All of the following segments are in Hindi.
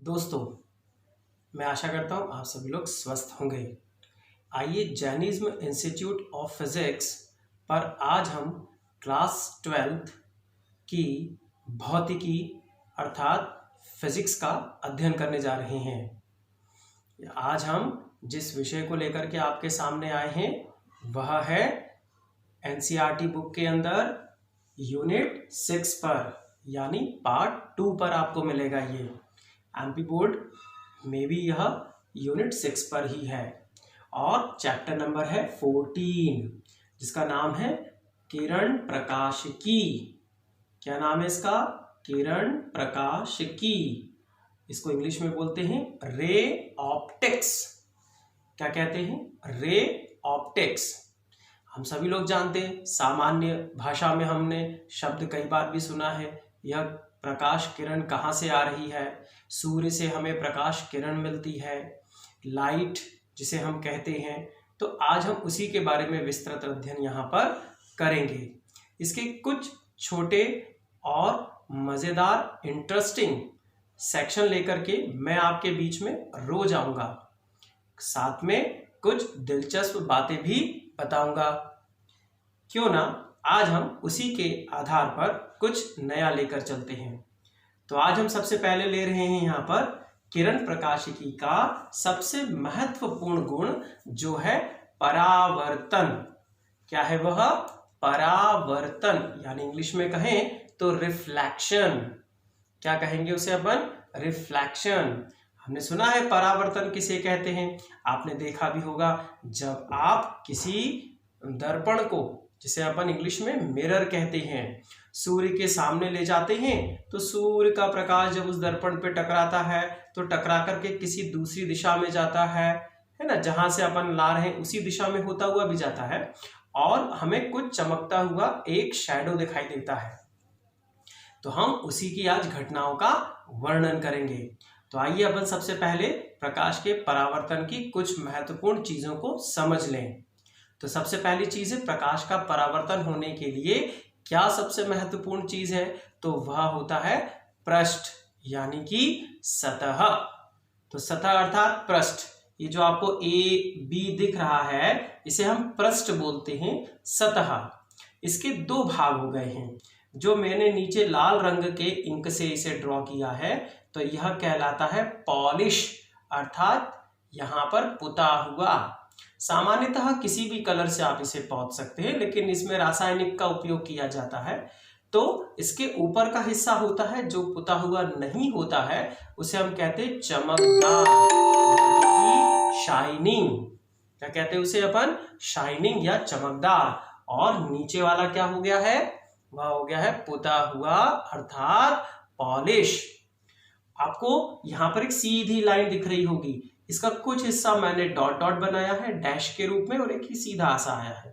दोस्तों, मैं आशा करता हूँ आप सभी लोग स्वस्थ होंगे। आइए जैनिज्म इंस्टीट्यूट ऑफ फिजिक्स पर आज हम क्लास 12th की भौतिकी अर्थात फिजिक्स का अध्ययन करने जा रहे हैं। आज हम जिस विषय को लेकर के आपके सामने आए हैं वह है एनसीईआरटी बुक के अंदर यूनिट 6 पर यानी पार्ट 2 पर आपको मिलेगा। ये एमपी बोर्ड में भी यह यूनिट 6 पर ही है और चैप्टर नंबर है 14 जिसका नाम है किरण प्रकाशिकी। क्या नाम है इसका? किरण प्रकाशिकी। इसको इंग्लिश में बोलते हैं रे ऑप्टिक्स। क्या कहते हैं? Ray optics. हम सभी लोग जानते हैं, सामान्य भाषा में हमने शब्द कई बार भी सुना है। यह प्रकाश किरण कहाँ से आ रही है? सूर्य से हमें प्रकाश किरण मिलती है, लाइट जिसे हम कहते हैं। तो आज हम उसी के बारे में विस्तृत अध्ययन यहाँ पर करेंगे। इसके कुछ छोटे और मज़ेदार इंटरेस्टिंग सेक्शन लेकर के मैं आपके बीच में रोज आऊँगा, साथ में कुछ दिलचस्प बातें भी बताऊँगा। क्यों ना आज हम उसी के आधार पर कुछ नया लेकर चलते हैं। तो आज हम सबसे पहले ले रहे हैं यहाँ पर किरण प्रकाशिकी का सबसे महत्वपूर्ण गुण जो है परावर्तन। क्या है वह? परावर्तन, यानी इंग्लिश में कहें तो रिफ्लेक्शन। क्या कहेंगे उसे अपन? रिफ्लेक्शन। हमने सुना है परावर्तन किसे कहते हैं। आपने देखा भी होगा जब आप किसी दर्पण को, जिसे अपन इंग्लिश में मिरर कहते हैं, सूर्य के सामने ले जाते हैं तो सूर्य का प्रकाश जब उस दर्पण पे टकराता है तो टकरा करके किसी दूसरी दिशा में जाता है ना, जहां से अपन ला रहे हैं उसी दिशा में होता हुआ भी जाता है और हमें कुछ चमकता हुआ एक शैडो दिखाई देता है। तो हम उसी की आज घटनाओं का वर्णन करेंगे। तो आइए अपन सबसे पहले प्रकाश के परावर्तन की कुछ महत्वपूर्ण चीजों को समझ लें। तो सबसे पहली चीज है प्रकाश का परावर्तन होने के लिए क्या सबसे महत्वपूर्ण चीज है? तो वह होता है पृष्ठ, यानी कि सतह। तो सतह अर्थात पृष्ठ, ये जो आपको ए बी दिख रहा है इसे हम पृष्ठ बोलते हैं, सतह। इसके दो भाग हो गए हैं। जो मैंने नीचे लाल रंग के इंक से इसे ड्रॉ किया है तो यह कहलाता है पॉलिश, अर्थात यहां पर पुता हुआ। सामान्यतः किसी भी कलर से आप इसे पोत सकते हैं, लेकिन इसमें रासायनिक का उपयोग किया जाता है। तो इसके ऊपर का हिस्सा होता है जो पुता हुआ नहीं होता है, उसे हम कहते हैं चमकदार, शाइनिंग। क्या कहते हैं उसे अपन? शाइनिंग या चमकदार। और नीचे वाला क्या हो गया है? वह हो गया है पुता हुआ, अर्थात पॉलिश। आपको यहां पर एक सीधी लाइन दिख रही होगी, इसका कुछ हिस्सा मैंने डॉट डॉट बनाया है डैश के रूप में और एक ही सीधा सा आया है।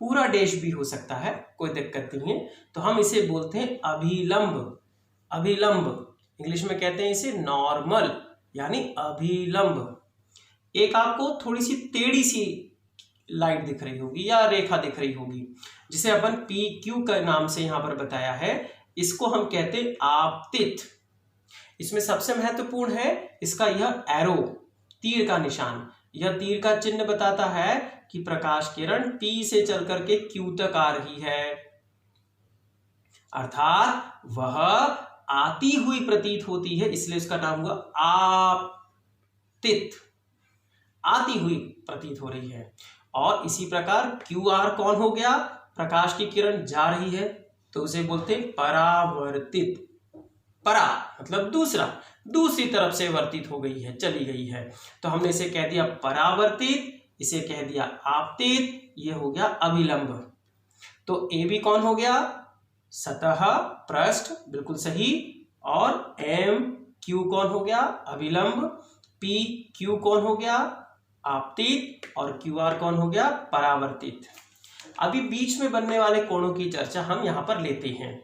पूरा डैश भी हो सकता है, कोई दिक्कत नहीं है। तो हम इसे बोलते हैं अभिलंब। अभिलंब इंग्लिश में कहते हैं इसे नॉर्मल, यानी अभिलंब। एक आपको थोड़ी सी टेढ़ी सी लाइट दिख रही होगी या रेखा दिख रही होगी, जिसे अपन पी क्यू के नाम से यहां पर बताया है। इसको हम कहते हैं आपतित। इसमें सबसे महत्वपूर्ण है इसका यह एरो, तीर का निशान। यह तीर का चिन्ह बताता है कि प्रकाश किरण P से चल करके Q तक आ रही है, अर्थात वह आती हुई प्रतीत होती है, इसलिए इसका नाम हुआ आपतित। आती हुई प्रतीत हो रही है। और इसी प्रकार QR कौन हो गया? प्रकाश की किरण जा रही है तो उसे बोलते हैं परावर्तित। परा मतलब दूसरी तरफ से वर्तित हो गई है, चली गई है, तो हमने इसे कह दिया परावर्तित, इसे कह दिया आपतित, ये हो गया अभिलंब। तो ए बी कौन हो गया? सतह, पृष्ठ, बिल्कुल सही। और एम क्यू कौन हो गया? अभिलंब। पी क्यू कौन हो गया? आपतित। और क्यू आर कौन हो गया? परावर्तित। अभी बीच में बनने वाले कोणों की चर्चा हम यहां पर लेते हैं।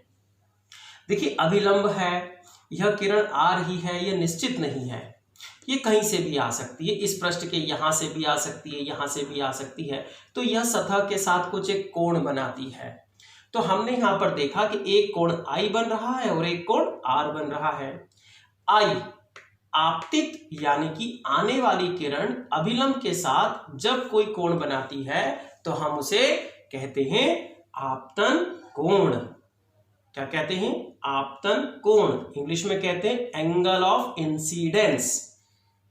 देखिए, अभिलंब है, यह किरण आ रही है, यह निश्चित नहीं है, ये कहीं से भी आ सकती है। इस पृष्ठ के यहां से भी आ सकती है, यहां से भी आ सकती है। तो यह सतह के साथ कुछ एक कोण बनाती है। तो हमने यहां पर देखा कि एक कोण I बन रहा है और एक कोण R बन रहा है। आई आपतित यानी कि आने वाली किरण अभिलंब के साथ जब कोई कोण बनाती है तो हम उसे कहते हैं आपतन कोण। क्या कहते हैं? आपतन कोण। इंग्लिश में कहते हैं एंगल ऑफ इंसिडेंस,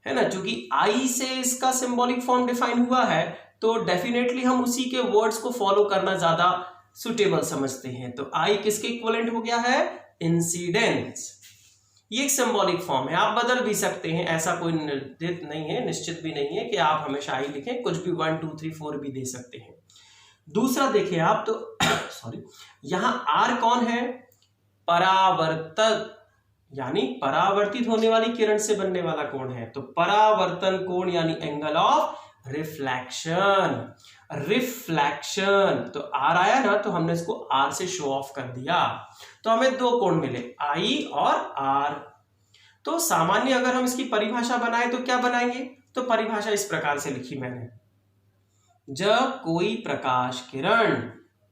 है ना। क्योंकि आई से इसका सिंबॉलिक फॉर्म डिफाइन हुआ है तो डेफिनेटली हम उसी के वर्ड्स को फॉलो करना ज्यादा सुटेबल समझते हैं। तो आई किसके इक्विवेलेंट हो गया है? इंसिडेंस। ये एक सिंबॉलिक फॉर्म है, आप बदल भी सकते हैं, ऐसा कोई निर्दिष्ट नहीं है, निश्चित भी नहीं है कि आप हमेशा आई लिखें, कुछ भी 1 2 3 4 भी दे सकते हैं। दूसरा देखिए आप तो सॉरी, यहां आर कौन है? परावर्तक यानी परावर्तित होने वाली किरण से बनने वाला कोण है। तो परावर्तन कोण यानी एंगल ऑफ रिफ्लेक्शन। रिफ्लेक्शन तो आर आया ना, तो हमने इसको आर से शो ऑफ कर दिया, तो हमें दो कोण मिले, आई और आर। तो सामान्य अगर हम इसकी परिभाषा बनाए तो क्या बनाएंगे? तो परिभाषा इस प्रकार से लिखी मैंने, जब कोई प्रकाश किरण,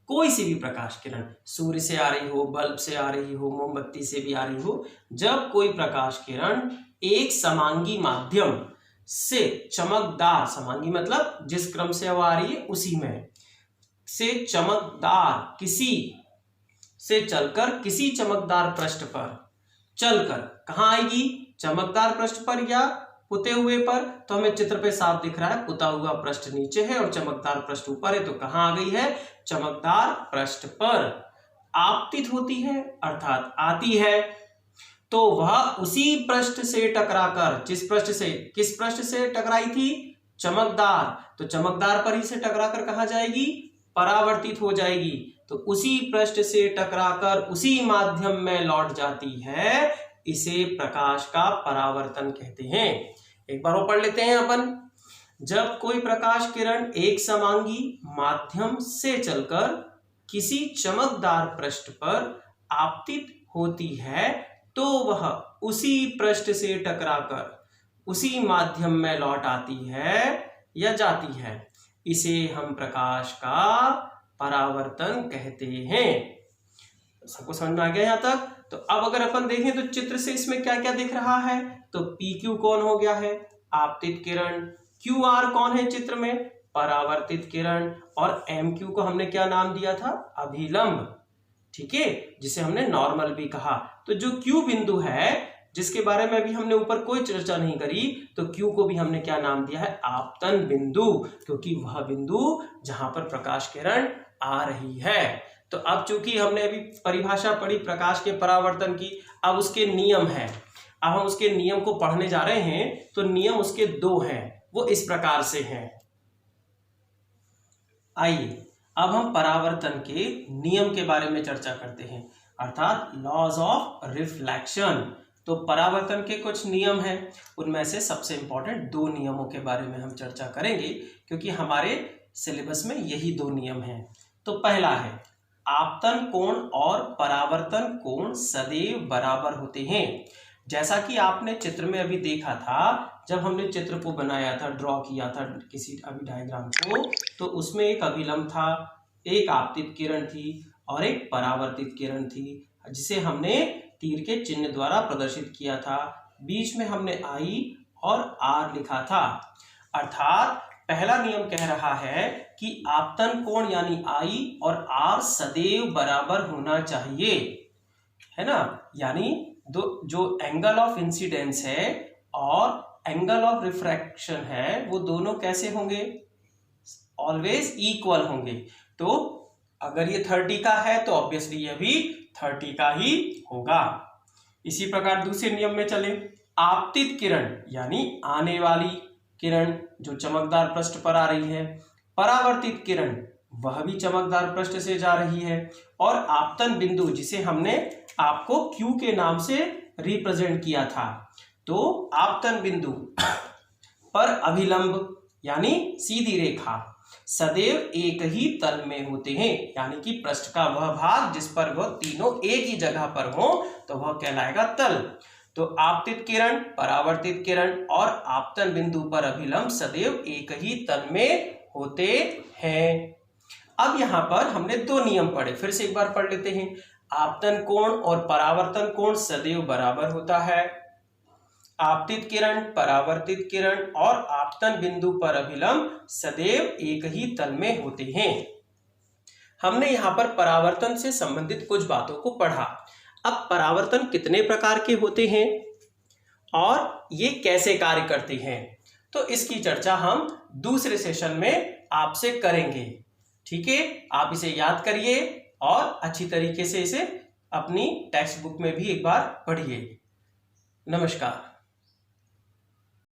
कोई सी भी प्रकाश किरण, सूर्य से आ रही हो, बल्ब से आ रही हो, मोमबत्ती से भी आ रही हो, जब कोई प्रकाश किरण एक समांगी माध्यम से चमकदार, समांगी मतलब जिस क्रम से वो आ रही है उसी में से चमकदार किसी से चलकर किसी चमकदार पृष्ठ पर चलकर कहां आएगी? चमकदार पृष्ठ पर या पुते हुए पर। तो हमें चित्र पे साफ दिख रहा है, पुता हुआ पृष्ठ नीचे है और चमकदार पृष्ठ ऊपर है, तो कहां आ गई है? चमकदार पृष्ठ पर आपतित होती है अर्थात आती है। तो वह उसी पृष्ठ से टकराकर, जिस पृष्ठ से, किस पृष्ठ से टकराई थी? चमकदार। तो चमकदार पर ही से टकराकर कहां जाएगी? परावर्तित हो जाएगी। तो उसी पृष्ठ से टकराकर उसी माध्यम में लौट जाती है, इसे प्रकाश का परावर्तन कहते हैं। एक बार वो पढ़ लेते हैं अपन। जब कोई प्रकाश किरण एक समांगी माध्यम से चलकर किसी चमकदार पृष्ठ पर आपतित होती है तो वह उसी पृष्ठ से टकराकर उसी माध्यम में लौट आती है या जाती है, इसे हम प्रकाश का परावर्तन कहते हैं। सबको समझ में आ गया यहां तक? तो अब अगर अपन देखें तो चित्र से इसमें क्या क्या दिख रहा है? तो PQ कौन हो गया है? आपतित किरण। QR कौन है चित्र में? परावर्तित किरण। और MQ को हमने क्या नाम दिया था? अभिलंब, ठीक है, जिसे हमने नॉर्मल भी कहा। तो जो Q बिंदु है, जिसके बारे में अभी हमने ऊपर कोई चर्चा नहीं करी, तो Q को भी हमने क्या नाम दिया है? आपतन बिंदु, क्योंकि वह बिंदु जहां पर प्रकाश किरण आ रही है। तो अब चूंकि हमने अभी परिभाषा पढ़ी प्रकाश के परावर्तन की, अब उसके नियम है, अब हम उसके नियम को पढ़ने जा रहे हैं। तो नियम उसके दो हैं, वो इस प्रकार से हैं। आइए अब हम परावर्तन के नियम के बारे में चर्चा करते हैं, अर्थात लॉज ऑफ रिफ्लेक्शन। तो परावर्तन के कुछ नियम हैं, उनमें से सबसे इंपॉर्टेंट दो नियमों के बारे में हम चर्चा करेंगे, क्योंकि हमारे सिलेबस में यही दो नियम हैं। तो पहला है, आपतन कोण और परावर्तन कोण सदैव बराबर होते हैं। जैसा कि आपने चित्र में अभी देखा था, जब हमने चित्र को बनाया था, ड्रॉ किया था किसी अभी डायग्राम को, तो उसमें एक अभिलंब था, एक आपतित किरण थी और एक परावर्तित किरण थी, जिसे हमने तीर के चिन्ह द्वारा प्रदर्शित किया था। बीच में हमने I और R लिखा था। अर्थात पहला नियम कह रहा है कि आपतन कोण यानी I और R सदैव बराबर होना चाहिए, है ना। यानी दो जो एंगल ऑफ इंसिडेंस है और एंगल ऑफ रिफ्रैक्शन है, वो दोनों कैसे होंगे? ऑलवेज इक्वल होंगे। तो अगर ये 30 का है तो ऑब्वियसली ये भी 30 का ही होगा। इसी प्रकार दूसरे नियम में चले, आपतित किरण यानी आने वाली किरण जो चमकदार पृष्ठ पर आ रही है, परावर्तित किरण वह भी चमकदार पृष्ठ से जा रही है, और आपतन बिंदु जिसे हमने आपको Q के नाम से रिप्रेजेंट किया था। तो आपतन बिंदु पर अभिलंब यानी सीधी रेखा सदैव एक ही तल में होते हैं, यानी कि पृष्ठ का वह भाग जिस पर वह तीनों एक ही जगह पर हो तो वह कहलाएगा तल। तो आपतित किरण, परावर्तित किरण और आपतन बिंदु पर अभिलंब सदैव एक ही तल में होते हैं। अब यहां पर हमने दो नियम पढ़े, फिर से एक बार पढ़ लेते हैं। आपतन कोण और परावर्तन कोण सदैव बराबर होता है। आपतित किरण, परावर्तित किरण और आपतन बिंदु पर अभिलंब सदैव एक ही तल में होते हैं। हमने यहाँ पर परावर्तन से संबंधित कुछ बातों को पढ़ा। अब परावर्तन कितने प्रकार के होते हैं और ये कैसे कार्य करते हैं, तो इसकी चर्चा हम दूसरे सेशन में आपसे करेंगे। ठीक है, आप इसे याद करिए और अच्छी तरीके से इसे अपनी टेक्स्ट बुक में भी एक बार पढ़िए। नमस्कार।